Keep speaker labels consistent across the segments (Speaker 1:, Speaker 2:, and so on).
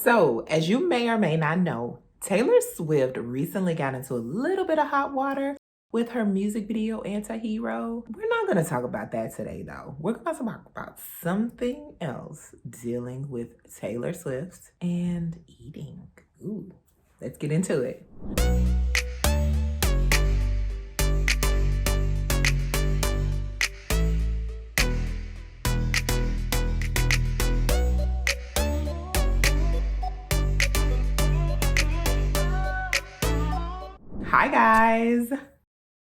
Speaker 1: So, as you may or may not know, Taylor Swift recently got into a little bit of hot water with her music video Anti-Hero. We're not going to talk about that today, though. We're going to talk about something else dealing with Taylor Swift and eating. Ooh, let's get into it. Hi guys,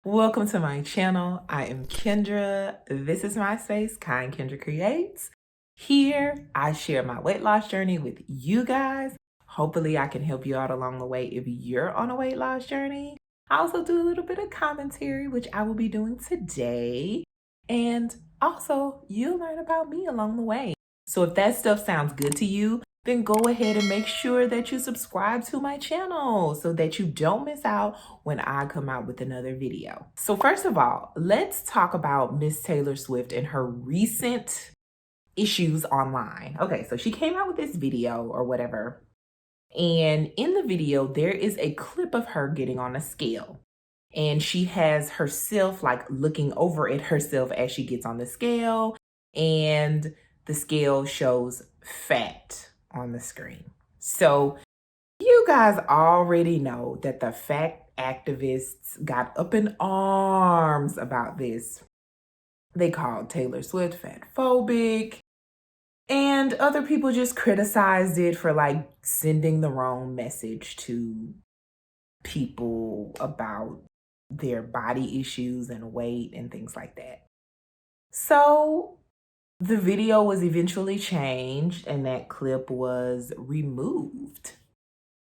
Speaker 1: welcome to my channel. I am Kendra. This is my space, Kind Kendra Creates. Here I share my weight loss journey with you guys. Hopefully I can help you out along the way if you're on a weight loss journey. I also do a little bit of commentary, which I will be doing today. And also you'll learn about me along the way. So if that stuff sounds good to you, then go ahead and make sure that you subscribe to my channel so that you don't miss out when I come out with another video. So first of all, let's talk about Miss Taylor Swift and her recent issues online. Okay, so she came out with this video or whatever. And in the video, there is a clip of her getting on a scale. And she has herself like looking over at herself as she gets on the scale. And the scale shows fat on the screen. So you guys already know that the fat activists got up in arms about this. They called Taylor Swift fatphobic, and other people just criticized it for like sending the wrong message to people about their body issues and weight and things like that. So the video was eventually changed and that clip was removed.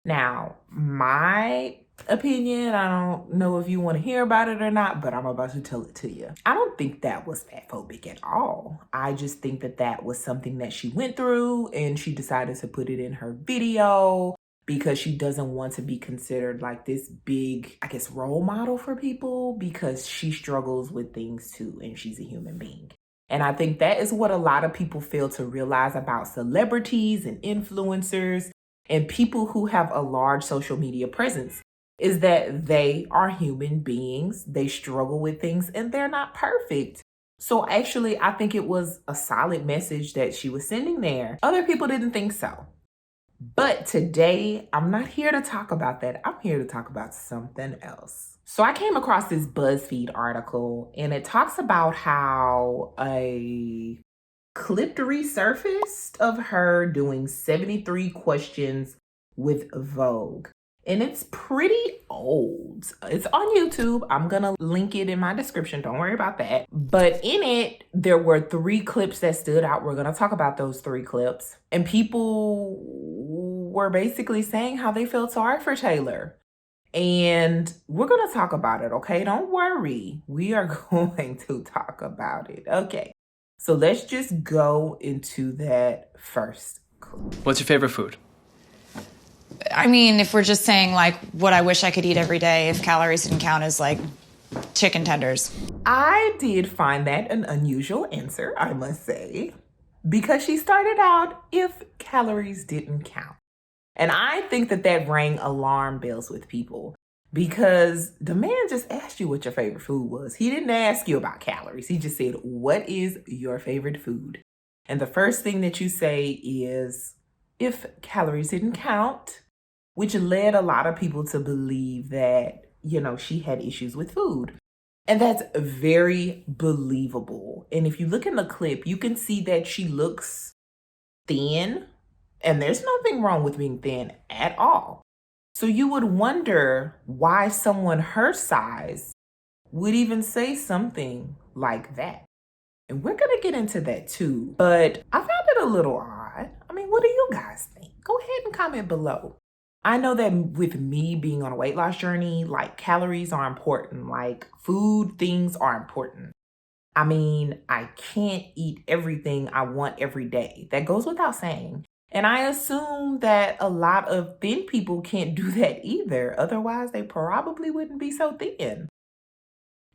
Speaker 1: Now, my opinion, I don't know if you want to hear about it or not, but I'm about to tell it to you. I don't think that was fatphobic at all. I just think that that was something that she went through and she decided to put it in her video because she doesn't want to be considered like this big, I guess, role model for people because she struggles with things too and she's a human being. And I think that is what a lot of people fail to realize about celebrities and influencers and people who have a large social media presence is that they are human beings. They struggle with things and they're not perfect. So actually, I think it was a solid message that she was sending there. Other people didn't think so. But today, I'm not here to talk about that. I'm here to talk about something else. So I came across this Buzzfeed article and it talks about how a clip resurfaced of her doing 73 questions with Vogue. And it's pretty old. It's on YouTube. I'm gonna link it in my description. Don't worry about that. But in it, there were 3 clips that stood out. We're gonna talk about those 3 clips. And people were basically saying how they felt sorry for Taylor. And we're gonna talk about it, okay? Don't worry. We are going to talk about it. Okay. So let's just go into that first clip.
Speaker 2: What's your favorite food?
Speaker 3: I mean, if we're just saying like what I wish I could eat every day if calories didn't count as like chicken tenders.
Speaker 1: I did find that an unusual answer, I must say, because she started out if calories didn't count. And I think that that rang alarm bells with people because the man just asked you what your favorite food was. He didn't ask you about calories. He just said, what is your favorite food? And the first thing that you say is, if calories didn't count, which led a lot of people to believe that, she had issues with food. And that's very believable. And if you look in the clip, you can see that she looks thin. And there's nothing wrong with being thin at all. So you would wonder why someone her size would even say something like that. And we're going to get into that too. But I found it a little odd. I mean, what do you guys think? Go ahead and comment below. I know that with me being on a weight loss journey, like calories are important, like food things are important. I mean, I can't eat everything I want every day. That goes without saying. And I assume that a lot of thin people can't do that either. Otherwise, they probably wouldn't be so thin.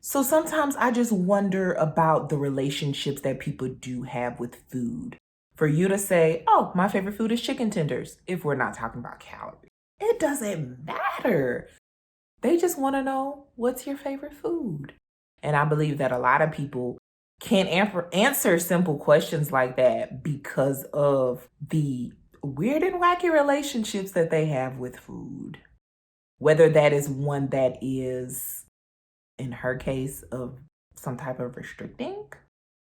Speaker 1: So sometimes I just wonder about the relationships that people do have with food. for you to say, oh, my favorite food is chicken tenders, if we're not talking about calories. It doesn't matter. They just want to know, what's your favorite food? And I believe that a lot of people can't answer simple questions like that because of the weird and wacky relationships that they have with food. Whether that is one that is, in her case, of some type of restricting,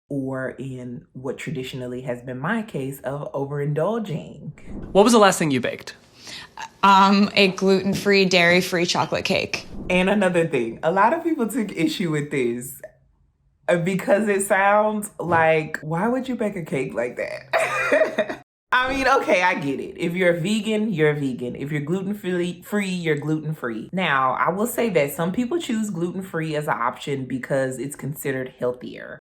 Speaker 1: or in what traditionally has been my case of overindulging.
Speaker 2: What was the last thing you baked?
Speaker 3: A gluten-free, dairy-free chocolate cake.
Speaker 1: And another thing, a lot of people took issue with this because it sounds like, why would you bake a cake like that? I mean, okay, I get it. If you're a vegan, you're a vegan. If you're gluten-free, you're gluten-free. Now, I will say that some people choose gluten-free as an option because it's considered healthier.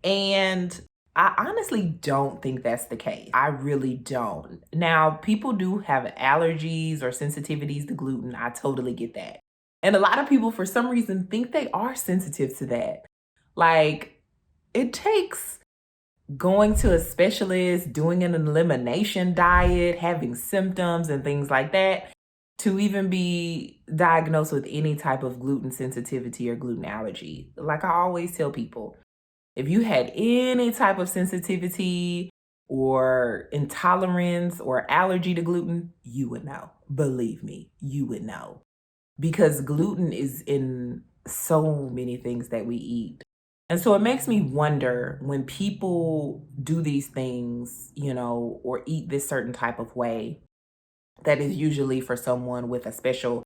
Speaker 1: And I honestly don't think that's the case. I really don't. Now, people do have allergies or sensitivities to gluten. I totally get that. And a lot of people, for some reason, think they are sensitive to that. Like, it takes going to a specialist, doing an elimination diet, having symptoms and things like that to even be diagnosed with any type of gluten sensitivity or gluten allergy. Like I always tell people, if you had any type of sensitivity or intolerance or allergy to gluten, you would know. Believe me, you would know. Because gluten is in so many things that we eat. And so it makes me wonder, when people do these things, or eat this certain type of way, that is usually for someone with a special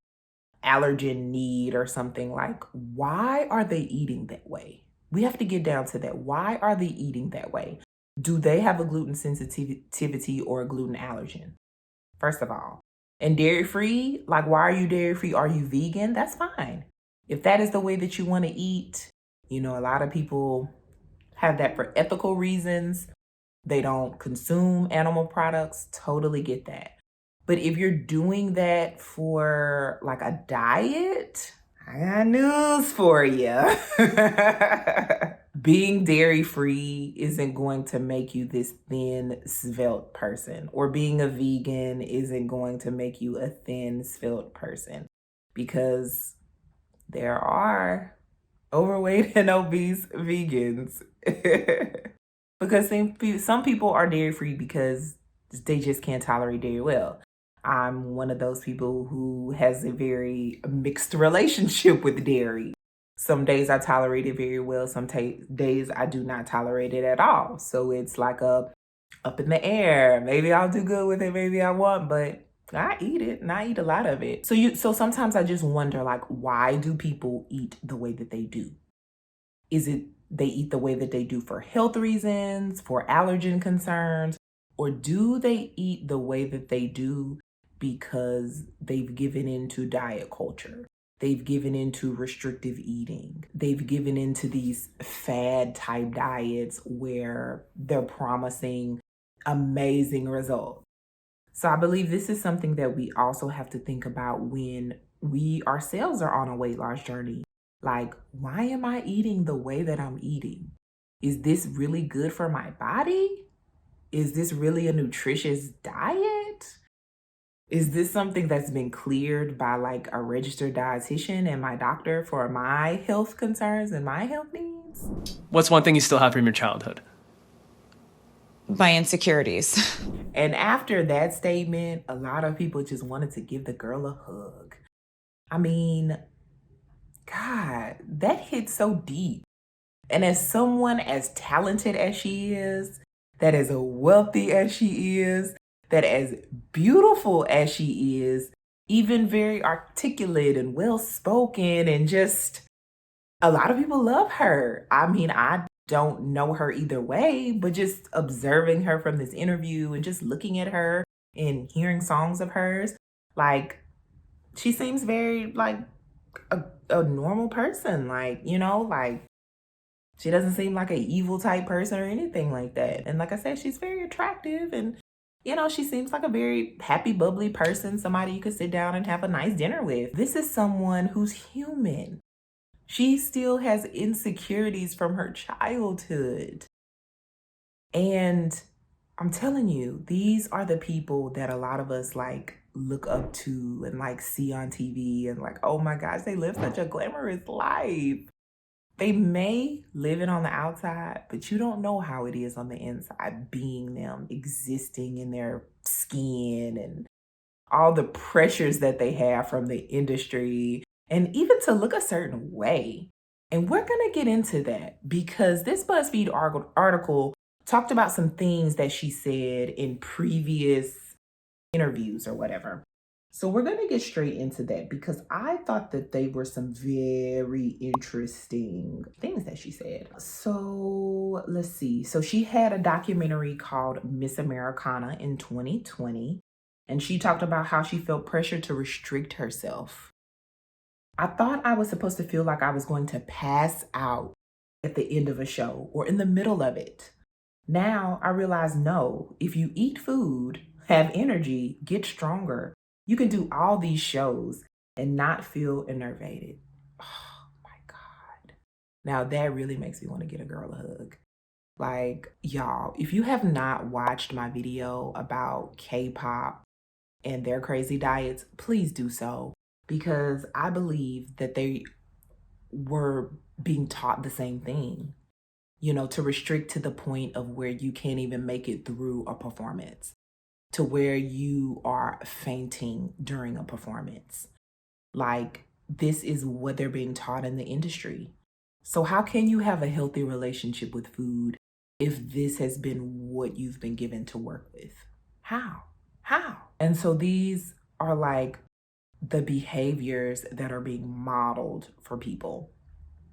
Speaker 1: allergen need or something, like, why are they eating that way? We have to get down to that. Why are they eating that way? Do they have a gluten sensitivity or a gluten allergen? First of all. And dairy-free, like, why are you dairy-free? Are you vegan? That's fine. If that is the way that you want to eat, a lot of people have that for ethical reasons. They don't consume animal products. Totally get that. But if you're doing that for like a diet, I got news for you. Being dairy-free isn't going to make you this thin, svelte person. Or being a vegan isn't going to make you a thin, svelte person. Because there are overweight and obese vegans. Because some people are dairy-free because they just can't tolerate dairy well. I'm one of those people who has a very mixed relationship with dairy. Some days I tolerate it very well. Some days I do not tolerate it at all. So it's like up in the air. Maybe I'll do good with it, maybe I won't, but I eat it, and I eat a lot of it. So sometimes I just wonder, like, why do people eat the way that they do? Is it they eat the way that they do for health reasons, for allergen concerns, or do they eat the way that they do because they've given into diet culture? They've given into restrictive eating. They've given into these fad type diets where they're promising amazing results. So I believe this is something that we also have to think about when we ourselves are on a weight loss journey. Like, why am I eating the way that I'm eating? Is this really good for my body? Is this really a nutritious diet? Is this something that's been cleared by like a registered dietitian and my doctor for my health concerns and my health needs?
Speaker 2: What's one thing you still have from your childhood?
Speaker 3: My insecurities.
Speaker 1: And after that statement, a lot of people just wanted to give the girl a hug. I mean, God, that hit so deep. And as someone as talented as she is, that as wealthy as she is, that as beautiful as she is, even very articulate and well-spoken, and just a lot of people love her. I mean, I don't know her either way, but just observing her from this interview and just looking at her and hearing songs of hers, like, she seems very like a normal person, like, like, she doesn't seem like an evil type person or anything like that. And like I said, she's very attractive, and she seems like a very happy, bubbly person, somebody you could sit down and have a nice dinner with. This is someone who's human. She still has insecurities from her childhood. And I'm telling you, these are the people that a lot of us like look up to and like see on TV and like, oh my gosh, they live such a glamorous life. They may live it on the outside, but you don't know how it is on the inside, being them, existing in their skin and all the pressures that they have from the industry and even to look a certain way. And we're going to get into that because this Buzzfeed article talked about some things that she said in previous interviews or whatever. So we're going to get straight into that because I thought that they were some very interesting things that she said. So let's see. So she had a documentary called Miss Americana in 2020, and she talked about how she felt pressure to restrict herself. I thought I was supposed to feel like I was going to pass out at the end of a show or in the middle of it. Now I realize no, if you eat food, have energy, get stronger, you can do all these shows and not feel enervated. Oh my God. Now that really makes me want to get a girl a hug. Like, y'all, if you have not watched my video about K-pop and their crazy diets, please do so because I believe that they were being taught the same thing. You know, to restrict to the point of where you can't even make it through a performance, to where you are fainting during a performance. Like, this is what they're being taught in the industry. So how can you have a healthy relationship with food if this has been what you've been given to work with? How? And so these are like the behaviors that are being modeled for people.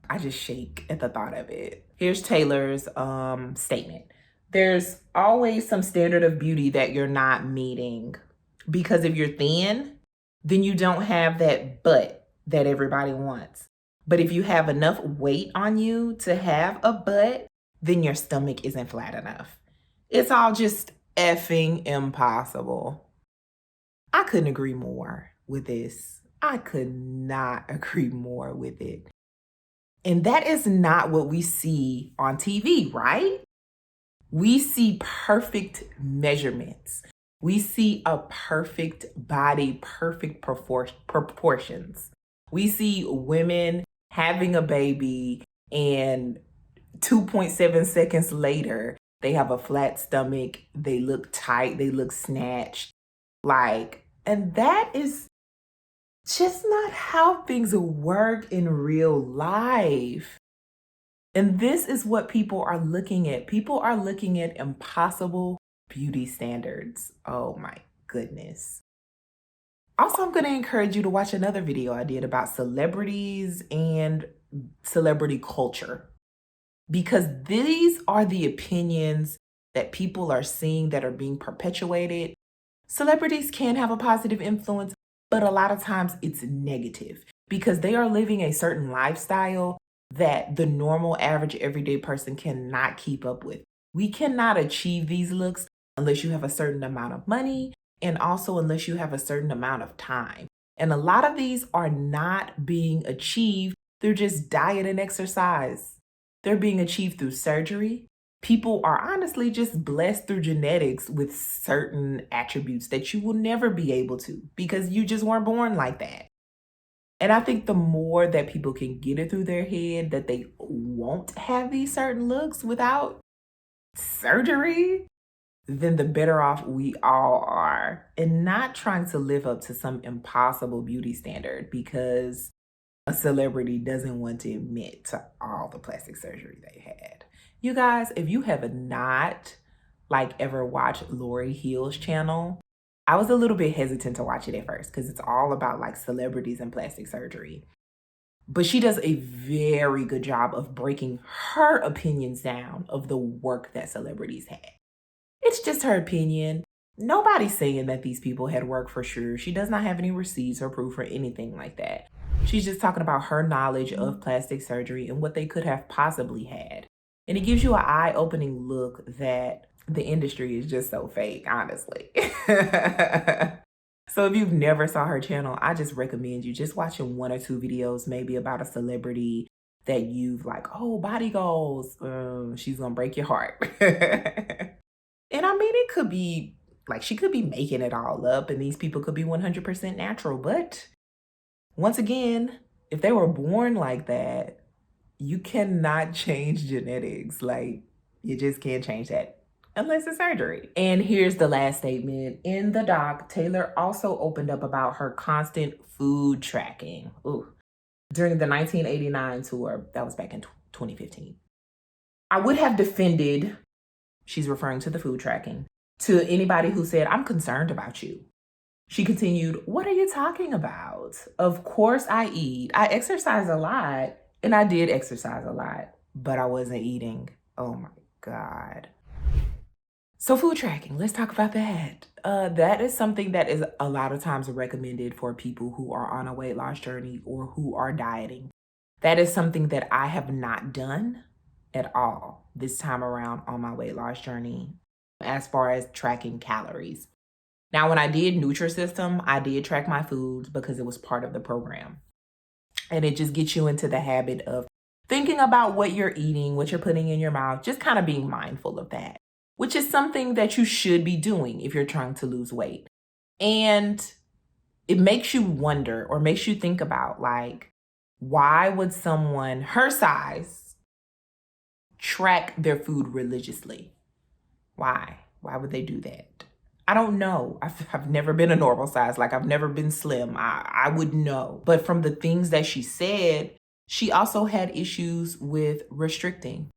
Speaker 1: I just shake at the thought of it. Here's Taylor's statement. There's always some standard of beauty that you're not meeting because if you're thin, then you don't have that butt that everybody wants. But if you have enough weight on you to have a butt, then your stomach isn't flat enough. It's all just effing impossible. I couldn't agree more with this. I could not agree more with it. And that is not what we see on TV, right? We see perfect measurements. We see a perfect body, perfect proportions. We see women having a baby and 2.7 seconds later, they have a flat stomach, they look tight, they look snatched. And that is just not how things work in real life. And this is what people are looking at. People are looking at impossible beauty standards. Oh my goodness. Also, I'm going to encourage you to watch another video I did about celebrities and celebrity culture, because these are the opinions that people are seeing that are being perpetuated. Celebrities can have a positive influence, but a lot of times it's negative because they are living a certain lifestyle that the normal, average, everyday person cannot keep up with. We cannot achieve these looks unless you have a certain amount of money and also unless you have a certain amount of time. And a lot of these are not being achieved through just diet and exercise. They're being achieved through surgery. People are honestly just blessed through genetics with certain attributes that you will never be able to because you just weren't born like that. And I think the more that people can get it through their head that they won't have these certain looks without surgery, then the better off we all are. And not trying to live up to some impossible beauty standard because a celebrity doesn't want to admit to all the plastic surgery they had. You guys, if you have not ever watched Lori Hill's channel, I was a little bit hesitant to watch it at first because it's all about celebrities and plastic surgery. But she does a very good job of breaking her opinions down of the work that celebrities had. It's just her opinion. Nobody's saying that these people had work for sure. She does not have any receipts or proof or anything like that. She's just talking about her knowledge of plastic surgery and what they could have possibly had. And it gives you an eye-opening look that the industry is just so fake, honestly. So if you've never saw her channel, I just recommend you just watching one or two videos, maybe about a celebrity that you've oh, body goals. She's gonna break your heart. And I mean could be she could be making it all up, and these people could be 100% natural. But once again, if they were born like that, you cannot change genetics. Like, you just can't change that unless it's surgery. And here's the last statement. In the doc, Taylor also opened up about her constant food tracking. Ooh. During the 1989 tour, that was back in 2015. I would have defended, she's referring to the food tracking, to anybody who said, I'm concerned about you. She continued, what are you talking about? Of course I eat. I exercise a lot, and I did exercise a lot, but I wasn't eating. Oh my God. So food tracking, let's talk about that. That is something that is a lot of times recommended for people who are on a weight loss journey or who are dieting. That is something that I have not done at all this time around on my weight loss journey as far as tracking calories. Now, when I did Nutrisystem, I did track my foods because it was part of the program. And it just gets you into the habit of thinking about what you're eating, what you're putting in your mouth, just kind of being mindful of that, which is something that you should be doing if you're trying to lose weight. And it makes you wonder, or makes you think about, like, why would someone her size track their food religiously? Why? Why would they do that? I don't know. I've never been a normal size. Like, I've never been slim. I would know. But from the things that she said, she also had issues with restricting.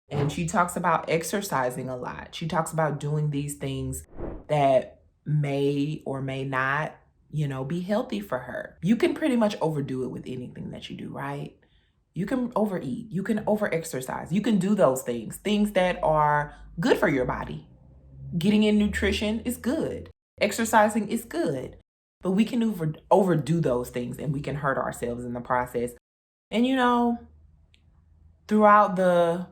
Speaker 1: And she talks about exercising a lot. She talks about doing these things that may or may not, be healthy for her. You can pretty much overdo it with anything that you do, right? You can overeat. You can overexercise. You can do those things that are good for your body. Getting in nutrition is good. Exercising is good. But we can overdo those things, and we can hurt ourselves in the process. And throughout the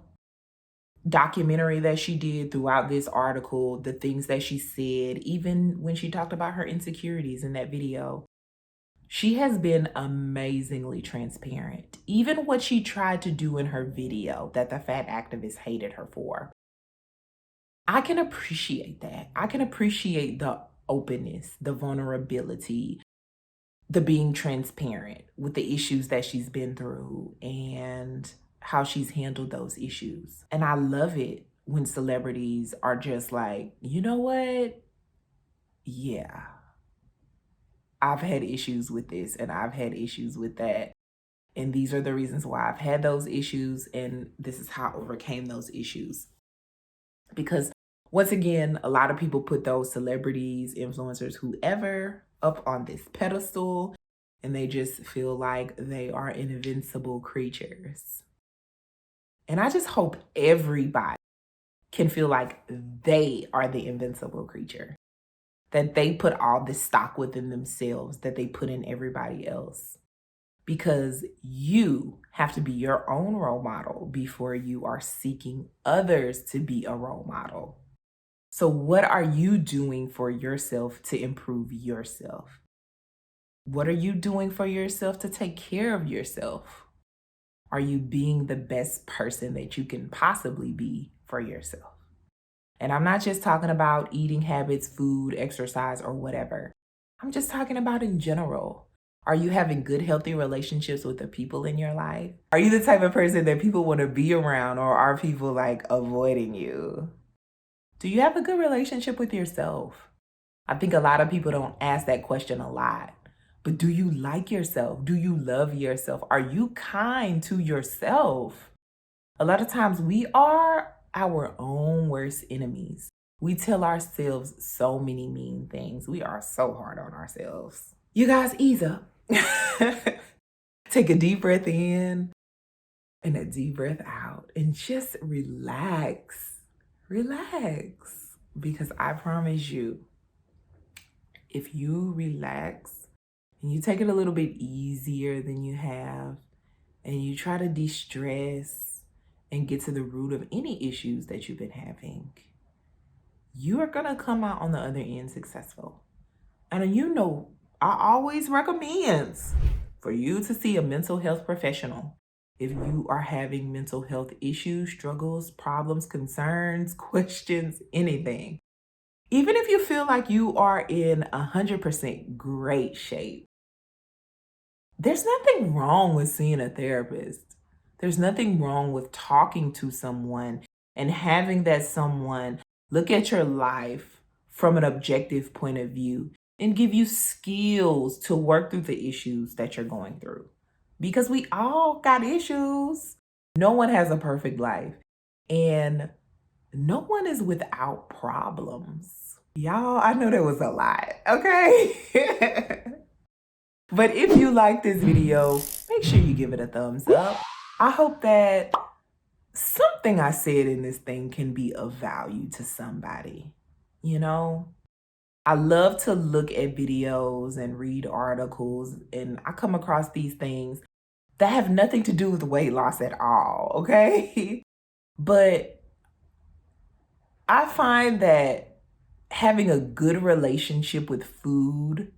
Speaker 1: documentary that she did, throughout this article, the things that she said, even when she talked about her insecurities in that video, she has been amazingly transparent. Even what she tried to do in her video that the fat activists hated her for. I can appreciate that. I can appreciate the openness, the vulnerability, the being transparent with the issues that she's been through and how she's handled those issues. And I love it when celebrities are just like, you know what? Yeah, I've had issues with this and I've had issues with that. And these are the reasons why I've had those issues. And this is how I overcame those issues. Because once again, a lot of people put those celebrities, influencers, whoever up on this pedestal, and they just feel like they are invincible creatures. And I just hope everybody can feel like they are the invincible creature, that they put all this stock within themselves, that they put in everybody else. Because you have to be your own role model before you are seeking others to be a role model. So what are you doing for yourself to improve yourself? What are you doing for yourself to take care of yourself? Are you being the best person that you can possibly be for yourself? And I'm not just talking about eating habits, food, exercise, or whatever. I'm just talking about in general. Are you having good, healthy relationships with the people in your life? Are you the type of person that people want to be around, or are people like avoiding you? Do you have a good relationship with yourself? I think a lot of people don't ask that question a lot. But do you like yourself? Do you love yourself? Are you kind to yourself? A lot of times we are our own worst enemies. We tell ourselves so many mean things. We are so hard on ourselves. You guys, ease up. Take a deep breath in and a deep breath out and just relax. Relax. Because I promise you, if you relax and you take it a little bit easier than you have, and you try to de-stress and get to the root of any issues that you've been having, you are gonna come out on the other end successful. And I always recommend for you to see a mental health professional if you are having mental health issues, struggles, problems, concerns, questions, anything. Even if you feel like you are in 100% great shape, there's nothing wrong with seeing a therapist. There's nothing wrong with talking to someone and having that someone look at your life from an objective point of view and give you skills to work through the issues that you're going through. Because we all got issues. No one has a perfect life. And no one is without problems. Y'all, I know there was a lot, okay? But if you like this video, make sure you give it a thumbs up. I hope that something I said in this thing can be of value to somebody. You know, I love to look at videos and read articles, and I come across these things that have nothing to do with weight loss at all, okay? But I find that having a good relationship with food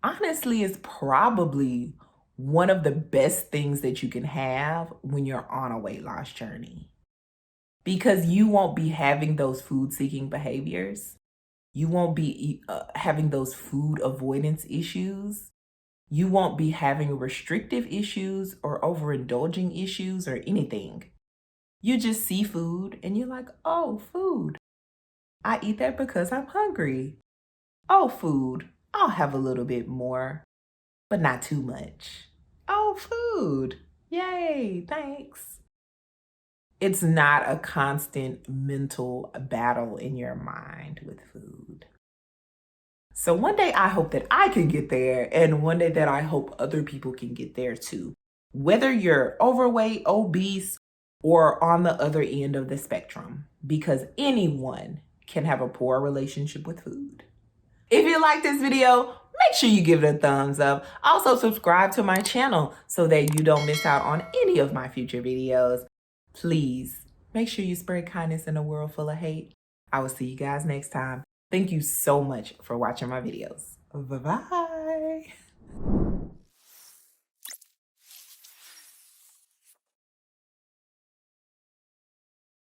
Speaker 1: honestly is probably one of the best things that you can have when you're on a weight loss journey. Because you won't be having those food seeking behaviors. You won't be having those food avoidance issues. You won't be having restrictive issues or overindulging issues or anything. You just see food and you're like, oh, food. I eat that because I'm hungry. Oh, food. I'll have a little bit more, but not too much. Oh, food. Yay, thanks. It's not a constant mental battle in your mind with food. So one day I hope that I can get there, and one day that I hope other people can get there too. Whether you're overweight, obese, or on the other end of the spectrum, because anyone can have a poor relationship with food. If you like this video, make sure you give it a thumbs up. Also subscribe to my channel so that you don't miss out on any of my future videos. Please make sure you spread kindness in a world full of hate. I will see you guys next time. Thank you so much for watching my videos. Bye-bye.